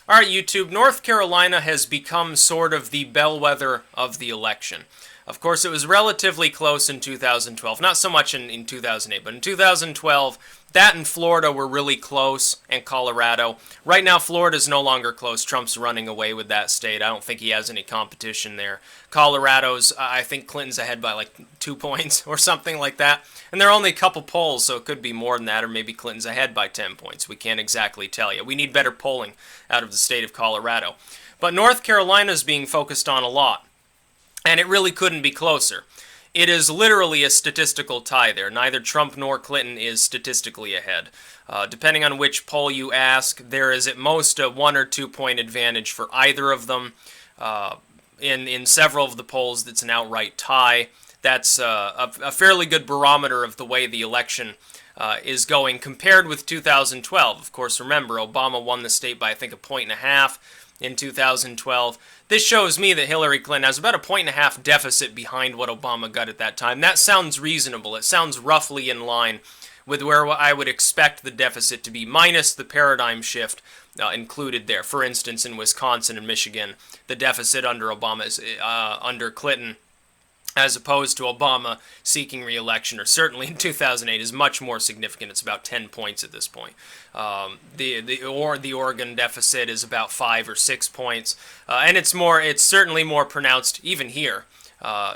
All right, YouTube, North Carolina has become sort of the bellwether of the election. Of course, it was relatively close in 2012. Not so much in 2008, but in 2012, that and Florida were really close, and Colorado. Right now, Florida's no longer close. Trump's running away with that state. I don't think he has any competition there. Colorado's, I think Clinton's ahead by like 2 points or something like that. And there are only a couple polls, so it could be more than that, or maybe Clinton's ahead by 10 points. We can't exactly tell you. We need better polling out of the state of Colorado. But North Carolina's being focused on a lot. And it really couldn't be closer. It is literally a statistical tie there. Neither Trump nor Clinton is statistically ahead. Depending on which poll you ask, there is at most a 1 or 2 point advantage for either of them. In several of the polls, it's an outright tie. That's a fairly good barometer of the way the election is going compared with 2012. Of course, remember, Obama won the state by, I think, 1.5 points in 2012. This shows me that Hillary Clinton has about 1.5 point deficit behind what Obama got at that time. That sounds reasonable. It sounds roughly in line with where I would expect the deficit to be, minus the paradigm shift included there. For instance, in Wisconsin and Michigan, the deficit under under Clinton, as opposed to Obama seeking re-election, or certainly in 2008, is much more significant. It's about 10 points at this point. The Oregon deficit is about 5 or 6 points, and it's certainly more pronounced even here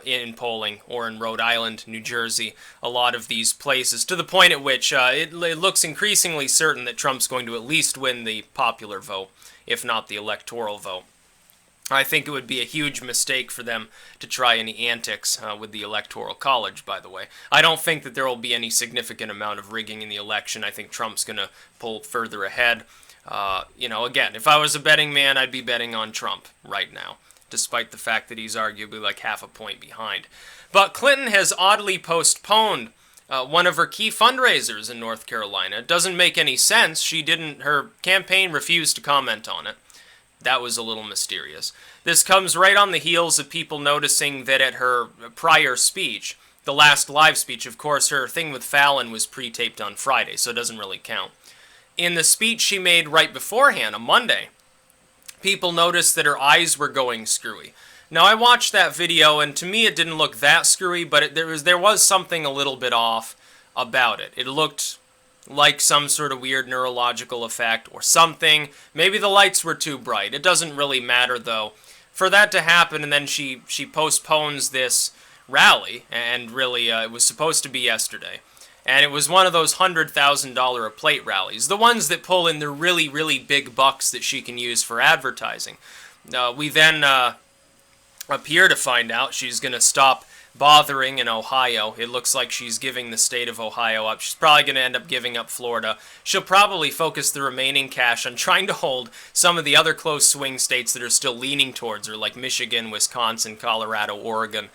in polling, or in Rhode Island, New Jersey, a lot of these places, to the point at which it looks increasingly certain that Trump's going to at least win the popular vote, if not the electoral vote. I think it would be a huge mistake for them to try any antics with the Electoral College, by the way. I don't think that there will be any significant amount of rigging in the election. I think Trump's going to pull further ahead. Again, if I was a betting man, I'd be betting on Trump right now, despite the fact that he's arguably like 0.5 point behind. But Clinton has oddly postponed one of her key fundraisers in North Carolina. It doesn't make any sense. Her campaign refused to comment on it. That was a little mysterious. This comes right on the heels of people noticing that at her prior speech, the last live speech, of course, her thing with Fallon was pre-taped on Friday, so it doesn't really count. In the speech she made right beforehand, on Monday, people noticed that her eyes were going screwy. Now, I watched that video, and to me it didn't look that screwy, but there was something a little bit off about it. It looked like some sort of weird neurological effect or something. Maybe the lights were too bright. It doesn't really matter, though. For that to happen, and then she postpones this rally, and really it was supposed to be yesterday. And it was one of those $100,000 a plate rallies, the ones that pull in the really, really big bucks that she can use for advertising. We then appear to find out she's going to stop bothering in Ohio. It looks like she's giving the state of Ohio up. She's probably going to end up giving up Florida. She'll probably focus the remaining cash on trying to hold some of the other close swing states that are still leaning towards her, like Michigan, Wisconsin, Colorado, Oregon,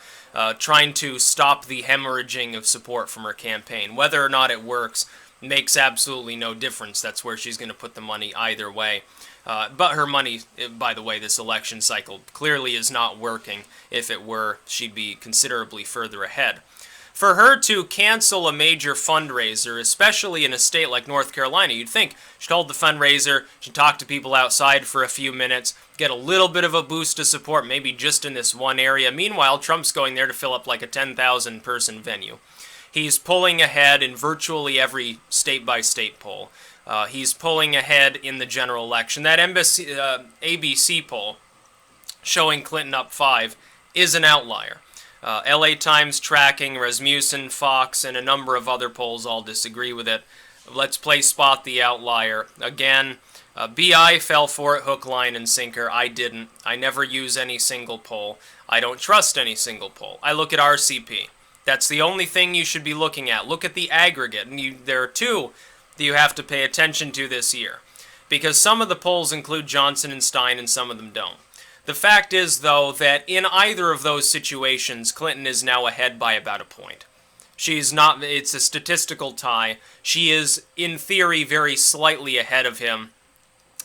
trying to stop the hemorrhaging of support from her campaign. Whether or not it works makes absolutely no difference. That's where she's going to put the money either way. But her money, by the way, this election cycle clearly is not working. If it were, she'd be considerably further ahead. For her to cancel a major fundraiser, especially in a state like North Carolina, you'd think she'd hold the fundraiser, she'd talk to people outside for a few minutes, get a little bit of a boost of support, maybe just in this one area. Meanwhile, Trump's going there to fill up like a 10,000 person venue. He's pulling ahead in virtually every state-by-state poll. He's pulling ahead in the general election. That ABC poll showing Clinton up 5 is an outlier. LA Times tracking, Rasmussen, Fox, and a number of other polls all disagree with it. Let's play Spot the Outlier. Again, BI fell for it hook, line, and sinker. I didn't. I never use any single poll. I don't trust any single poll. I look at RCP. That's the only thing you should be looking at. Look at the aggregate. And there are two that you have to pay attention to this year, because some of the polls include Johnson and Stein and some of them don't. The fact is, though, that in either of those situations, Clinton is now ahead by about 1 point. She's not, it's a statistical tie. She is, in theory, very slightly ahead of him,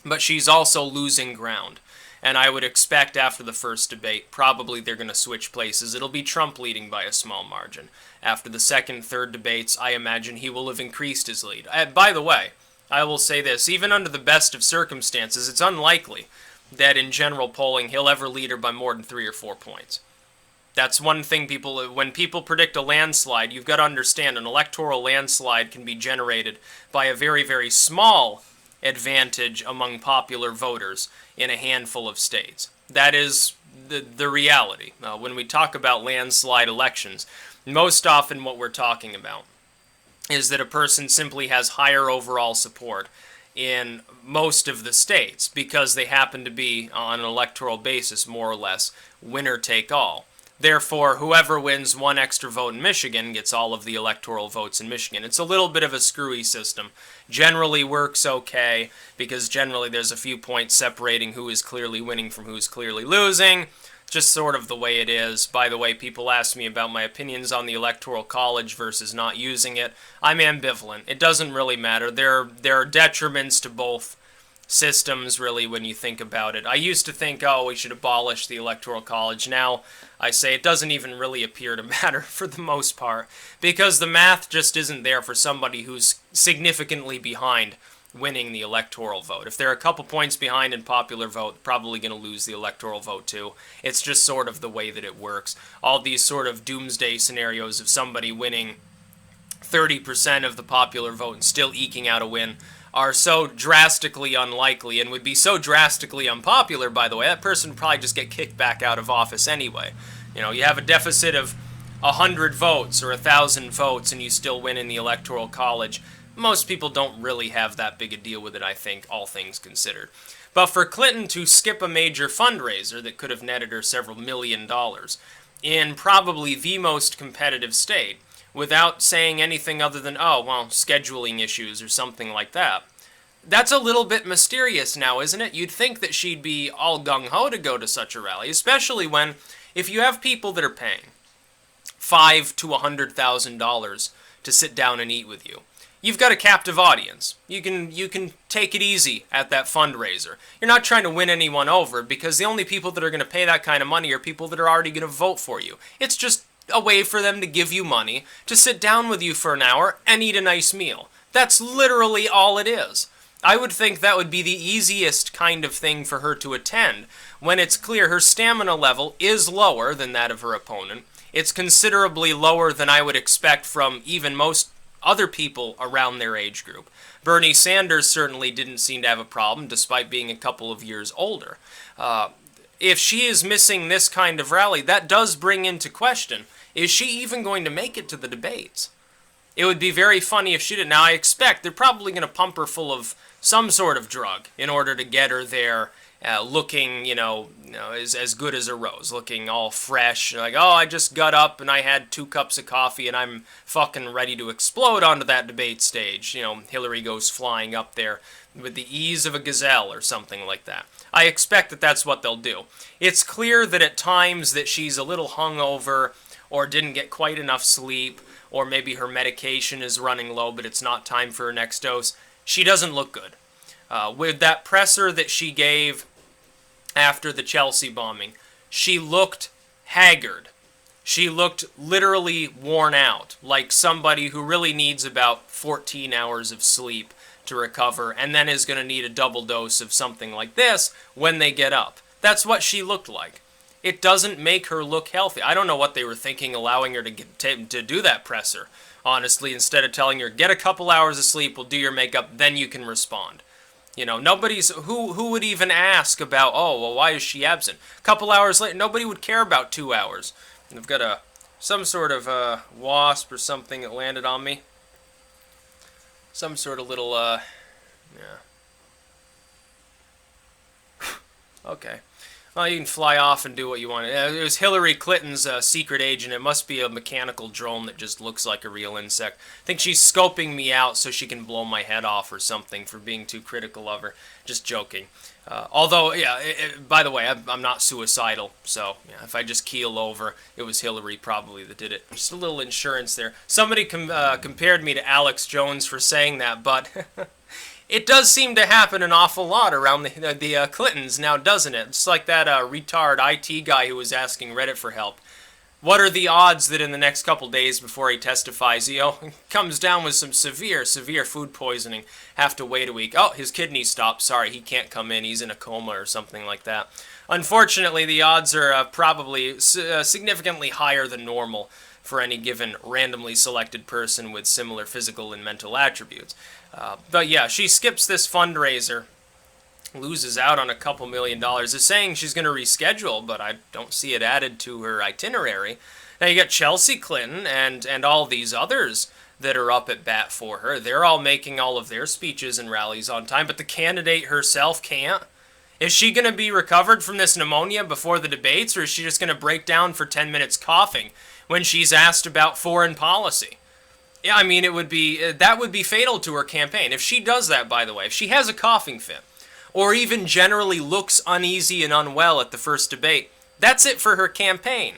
but she's also losing ground. And I would expect after the first debate, probably they're going to switch places. It'll be Trump leading by a small margin. After the second, third debates, I imagine he will have increased his lead. By the way, I will say this, even under the best of circumstances, it's unlikely that in general polling he'll ever lead her by more than 3 or 4 points. That's one thing when people predict a landslide, you've got to understand an electoral landslide can be generated by a very, very small advantage among popular voters in a handful of states. That is the reality. When we talk about landslide elections, most often what we're talking about is that a person simply has higher overall support in most of the states because they happen to be, on an electoral basis, more or less winner take all. Therefore, whoever wins one extra vote in Michigan gets all of the electoral votes in Michigan. It's a little bit of a screwy system. Generally works okay, because generally there's a few points separating who is clearly winning from who's clearly losing. Just sort of the way it is. By the way, people ask me about my opinions on the Electoral College versus not using it. I'm ambivalent. It doesn't really matter. There are detriments to both systems, really, when you think about it. I used to think, oh, we should abolish the Electoral College. Now I say it doesn't even really appear to matter for the most part, because the math just isn't there for somebody who's significantly behind winning the electoral vote. If they're a couple points behind in popular vote, probably going to lose the electoral vote too. It's just sort of the way that it works. All these sort of doomsday scenarios of somebody winning 30% of the popular vote and still eking out a win are so drastically unlikely, and would be so drastically unpopular, by the way, that person would probably just get kicked back out of office anyway. You know, you have a deficit of 100 votes or 1,000 votes and you still win in the Electoral College. Most people don't really have that big a deal with it, I think, all things considered. But for Clinton to skip a major fundraiser that could have netted her several $1 million in probably the most competitive state, without saying anything other than, oh, well, scheduling issues or something like that, that's a little bit mysterious now, isn't it? You'd think that she'd be all gung-ho to go to such a rally, especially when, if you have people that are paying $500,000 to $100,000 to sit down and eat with you, you've got a captive audience. You can take it easy at that fundraiser. You're not trying to win anyone over, because the only people that are going to pay that kind of money are people that are already going to vote for you. It's just a way for them to give you money to sit down with you for an hour and eat a nice meal. That's literally all it is. I would think that would be the easiest kind of thing for her to attend, when it's clear her stamina level is lower than that of her opponent. It's considerably lower than I would expect from even most other people around their age group. Bernie Sanders certainly didn't seem to have a problem, despite being a couple of years older. If she is missing this kind of rally, that does bring into question, is she even going to make it to the debates? It would be very funny if she did. Now, I expect they're probably going to pump her full of some sort of drug in order to get her there looking, as good as a rose, looking all fresh, like, oh, I just got up and I had 2 cups of coffee and I'm fucking ready to explode onto that debate stage. Hillary goes flying up there with the ease of a gazelle or something like that. I expect that that's what they'll do. It's clear that at times that she's a little hungover, or didn't get quite enough sleep, or maybe her medication is running low but it's not time for her next dose. She doesn't look good. With that presser that she gave after the Chelsea bombing, she looked haggard. She looked literally worn out, like somebody who really needs about 14 hours of sleep to recover, and then is going to need a double dose of something like this when they get up. That's what she looked like. It doesn't make her look healthy. I don't know what they were thinking, allowing her to do that presser, honestly, instead of telling her, get a couple hours of sleep, we'll do your makeup, then you can respond. Nobody's, who would even ask about, oh, well, why is she absent? A couple hours later, nobody would care about 2 hours. I've got some sort of wasp or something that landed on me. Some sort of little, yeah. Okay. Well, you can fly off and do what you want. It was Hillary Clinton's secret agent. It must be a mechanical drone that just looks like a real insect. I think she's scoping me out so she can blow my head off or something for being too critical of her. Just joking. Although, yeah, by the way, I'm not suicidal, so yeah, if I just keel over, it was Hillary probably that did it. Just a little insurance there. Somebody compared me to Alex Jones for saying that, but it does seem to happen an awful lot around the Clintons now, doesn't it? It's like that retard IT guy who was asking Reddit for help. What are the odds that in the next couple days before he testifies, he comes down with some severe food poisoning, have to wait a week. Oh, his kidney stopped. Sorry, he can't come in. He's in a coma or something like that. Unfortunately, the odds are probably significantly higher than normal for any given randomly selected person with similar physical and mental attributes. But yeah, she skips this fundraiser, loses out on a couple $1,000,000, is saying she's going to reschedule, but I don't see it added to her itinerary. Now you got Chelsea Clinton and all these others that are up at bat for her. They're all making all of their speeches and rallies on time, but the candidate herself can't. Is she going to be recovered from this pneumonia before the debates, or is she just going to break down for 10 minutes coughing when she's asked about foreign policy? Yeah, I mean, that would be fatal to her campaign. If she does that, by the way, if she has a coughing fit, or even generally looks uneasy and unwell at the first debate, that's it for her campaign.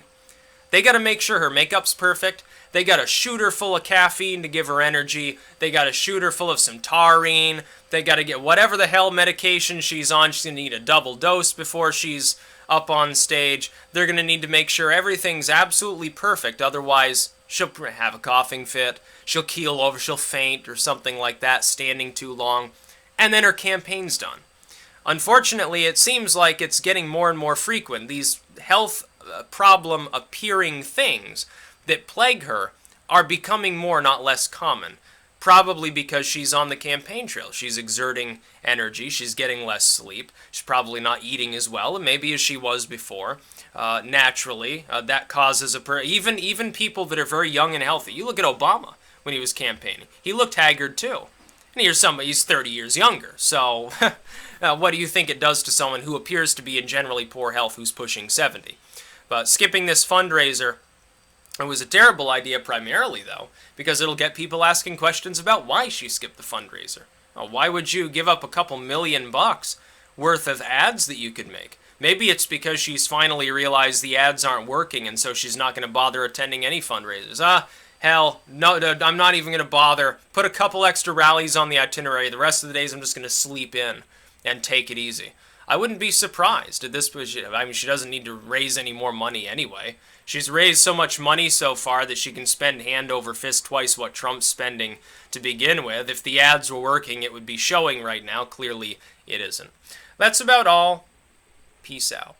They got to make sure her makeup's perfect. They got to shoot her full of caffeine to give her energy. They got to shoot her full of some taurine. They got to get whatever the hell medication she's on. She's going to need a double dose before she's up on stage. They're going to need to make sure everything's absolutely perfect. Otherwise, she'll have a coughing fit. She'll keel over. She'll faint or something like that, standing too long. And then her campaign's done. Unfortunately, it seems like it's getting more and more frequent. These health problem appearing things that plague her are becoming more, not less common. Probably because she's on the campaign trail. She's exerting energy. She's getting less sleep. She's probably not eating as well, and maybe as she was before. Naturally, that causes even people that are very young and healthy. You look at Obama when he was campaigning. He looked haggard too. And here's somebody, he's 30 years younger. So what do you think it does to someone who appears to be in generally poor health who's pushing 70? But skipping this fundraiser, it was a terrible idea primarily, though, because it'll get people asking questions about why she skipped the fundraiser. Why would you give up a couple $1,000,000 worth of ads that you could make? Maybe it's because she's finally realized the ads aren't working, and so she's not going to bother attending any fundraisers. Hell, no, I'm not even going to bother. Put a couple extra rallies on the itinerary. The rest of the days I'm just going to sleep in and take it easy. I wouldn't be surprised at this point. I mean, she doesn't need to raise any more money anyway. She's raised so much money so far that she can spend hand over fist twice what Trump's spending to begin with. If the ads were working, it would be showing right now. Clearly, it isn't. That's about all. Peace out.